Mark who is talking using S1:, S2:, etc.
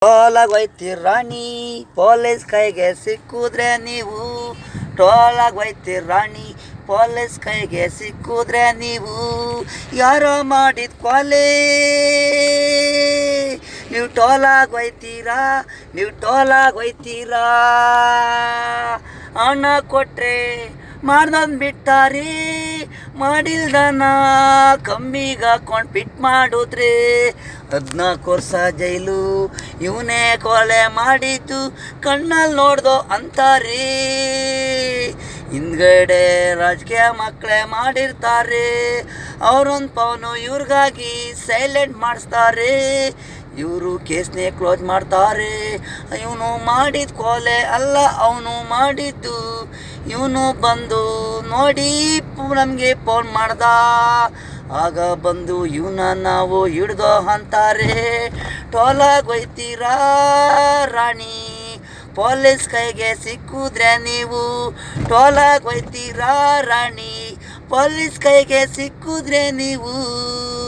S1: ಟೋಲಾಗೋಯ್ತಿ ರಾಣಿ police ಕೈಗೆ ಸಿಕ್ಕಿದ್ರೆ ನೀವು ಟೋಲಾಗೋಯ್ತಿ ರಾಣಿ ಪೊಲೀಸ್ ಕೈಗೆ ಸಿಕ್ಕಿದ್ರೆ ನೀವು ಯಾರೋ ಮಾಡಿದ ಕೊಲೆ ನೀವು ಟೋಲಾಗೋಯ್ತೀರಾ ಹಣ ಕೊಟ್ರೆ ಮಾಡ್ದೊಂದು ಬಿಟ್ಟಾರಿ ಮಾಡಿಲ್ದನ ಕಮ್ಮಿಗೆ ಹಾಕೊಂಡು ಪಿಟ್ ಮಾಡಿದ್ರೆ 14 ವರ್ಷ ಜೈಲು ಇವನೇ ಕೊಲೆ ಮಾಡಿದ್ದು ಕಣ್ಣಲ್ಲಿ ನೋಡ್ದೋ ಅಂತಾರೆ. ಹಿಂದ್ಗಡೆ ರಾಜಕೀಯ ಮಕ್ಕಳೇ ಮಾಡಿರ್ತಾರೆ, ಅವ್ರೊಂದು ಪವನು ಇವ್ರಿಗಾಗಿ ಸೈಲೆಂಟ್ ಮಾಡಿಸ್ತಾರೆ, ಇವರು ಕೇಸ್ನೇ ಕ್ಲೋಸ್ ಮಾಡ್ತಾರೆ. ಇವನು ಮಾಡಿದ ಕೊಲೆ ಅಲ್ಲ ಅವನು ಮಾಡಿದ್ದು, ಇವನು ಬಂದು ನೋಡಿ ನಮಗೆ ಫೋನ್ ಮಾಡ್ದ, ಆಗ ಬಂದು ಇವನ ನಾವು ಹಿಡ್ದೋ ಅಂತಾರೆ. ಟೋಲಾಗೋಯ್ತೀರಾ ರಾಣಿ ಪೊಲೀಸ್ ಕೈಗೆ ಸಿಕ್ಕಿದ್ರೆ ನೀವು ಟೋಲಾಗೋಯ್ತೀರಾ ರಾಣಿ ಪೊಲೀಸ್ ಕೈಗೆ ಸಿಕ್ಕಿದ್ರೆ ನೀವು.